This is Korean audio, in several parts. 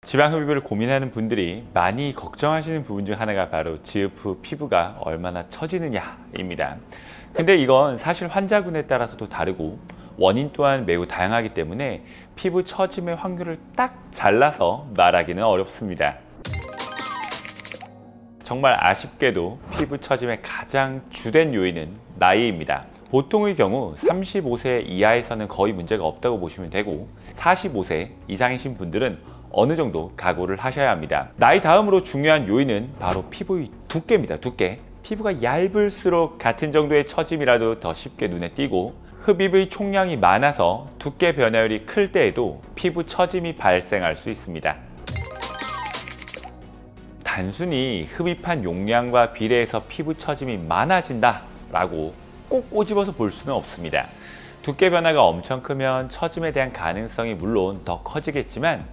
지방 흡입을 고민하는 분들이 많이 걱정하시는 부분 중 하나가 바로 지흡 후 피부가 얼마나 처지느냐입니다. 근데 이건 사실 환자군에 따라서도 다르고 원인 또한 매우 다양하기 때문에 피부 처짐의 확률을 딱 잘라서 말하기는 어렵습니다. 정말 아쉽게도 피부 처짐의 가장 주된 요인은 나이입니다. 보통의 경우 35세 이하에서는 거의 문제가 없다고 보시면 되고 45세 이상이신 분들은 어느 정도 각오를 하셔야 합니다. 나이 다음으로 중요한 요인은 바로 피부의 두께입니다. 두께. 피부가 얇을수록 같은 정도의 처짐이라도 더 쉽게 눈에 띄고 흡입의 총량이 많아서 두께 변화율이 클 때에도 피부 처짐이 발생할 수 있습니다. 단순히 흡입한 용량과 비례해서 피부 처짐이 많아진다 라고 꼭 꼬집어서 볼 수는 없습니다. 두께 변화가 엄청 크면 처짐에 대한 가능성이 물론 더 커지겠지만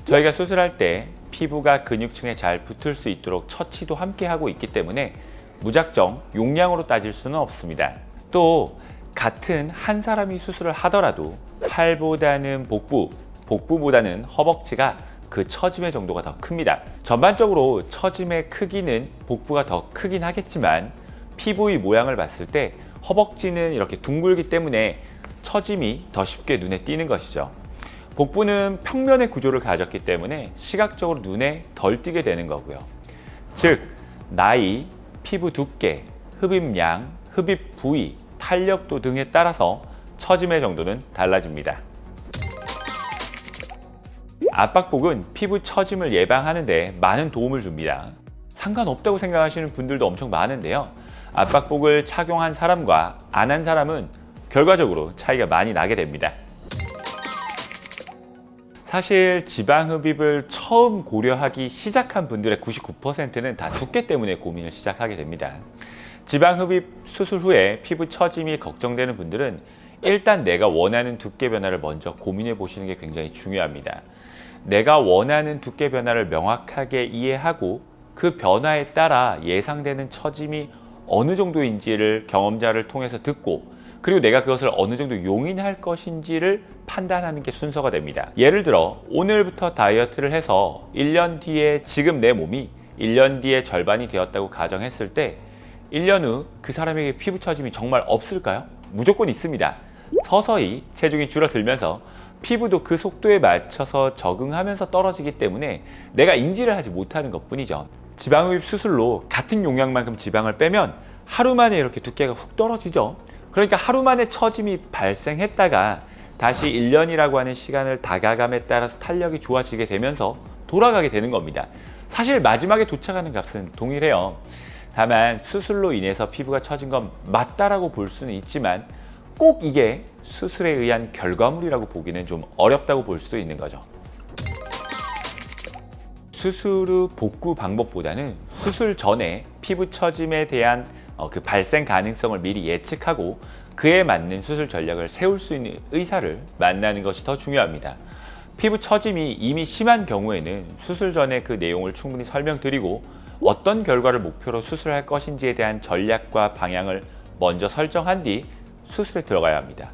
저희가 수술할 때 피부가 근육층에 잘 붙을 수 있도록 처치도 함께 하고 있기 때문에 무작정 용량으로 따질 수는 없습니다. 또 같은 한 사람이 수술을 하더라도 팔보다는 복부, 복부보다는 허벅지가 그 처짐의 정도가 더 큽니다. 전반적으로 처짐의 크기는 복부가 더 크긴 하겠지만 피부의 모양을 봤을 때 허벅지는 이렇게 둥글기 때문에 처짐이 더 쉽게 눈에 띄는 것이죠. 복부는 평면의 구조를 가졌기 때문에 시각적으로 눈에 덜 띄게 되는 거고요. 즉, 나이, 피부 두께, 흡입량, 흡입 부위, 탄력도 등에 따라서 처짐의 정도는 달라집니다. 압박복은 피부 처짐을 예방하는 데 많은 도움을 줍니다. 상관없다고 생각하시는 분들도 엄청 많은데요. 압박복을 착용한 사람과 안 한 사람은 결과적으로 차이가 많이 나게 됩니다. 사실 지방 흡입을 처음 고려하기 시작한 분들의 99%는 다 두께 때문에 고민을 시작하게 됩니다. 지방 흡입 수술 후에 피부 처짐이 걱정되는 분들은 일단 내가 원하는 두께 변화를 먼저 고민해 보시는 게 굉장히 중요합니다. 내가 원하는 두께 변화를 명확하게 이해하고 그 변화에 따라 예상되는 처짐이 어느 정도인지를 경험자를 통해서 듣고 그리고 내가 그것을 어느 정도 용인할 것인지를 판단하는 게 순서가 됩니다. 예를 들어 오늘부터 다이어트를 해서 1년 뒤에 지금 내 몸이 1년 뒤에 절반이 되었다고 가정했을 때 1년 후 그 사람에게 피부 처짐이 정말 없을까요? 무조건 있습니다. 서서히 체중이 줄어들면서 피부도 그 속도에 맞춰서 적응하면서 떨어지기 때문에 내가 인지를 하지 못하는 것뿐이죠. 지방흡입 수술로 같은 용량만큼 지방을 빼면 하루 만에 이렇게 두께가 훅 떨어지죠. 그러니까 하루 만에 처짐이 발생했다가 다시 1년이라고 하는 시간을 다가감에 따라서 탄력이 좋아지게 되면서 돌아가게 되는 겁니다. 사실 마지막에 도착하는 값은 동일해요. 다만 수술로 인해서 피부가 처진 건 맞다라고 볼 수는 있지만 꼭 이게 수술에 의한 결과물이라고 보기는 좀 어렵다고 볼 수도 있는 거죠. 수술 후 복구 방법보다는 수술 전에 피부 처짐에 대한 그 발생 가능성을 미리 예측하고 그에 맞는 수술 전략을 세울 수 있는 의사를 만나는 것이 더 중요합니다. 피부 처짐이 이미 심한 경우에는 수술 전에 그 내용을 충분히 설명드리고 어떤 결과를 목표로 수술할 것인지에 대한 전략과 방향을 먼저 설정한 뒤 수술에 들어가야 합니다.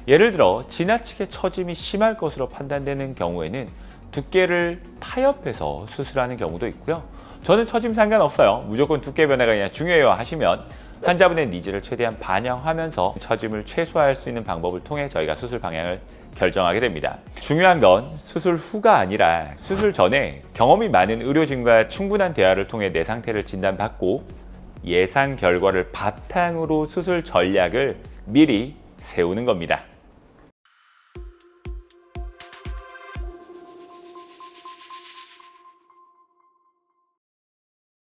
예를 들어 지나치게 처짐이 심할 것으로 판단되는 경우에는 두께를 타협해서 수술하는 경우도 있고요. 저는 처짐 상관없어요. 무조건 두께 변화가 그냥 중요해요 하시면 환자분의 니즈를 최대한 반영하면서 처짐을 최소화할 수 있는 방법을 통해 저희가 수술 방향을 결정하게 됩니다. 중요한 건 수술 후가 아니라 수술 전에 경험이 많은 의료진과 충분한 대화를 통해 내 상태를 진단받고 예상 결과를 바탕으로 수술 전략을 미리 세우는 겁니다.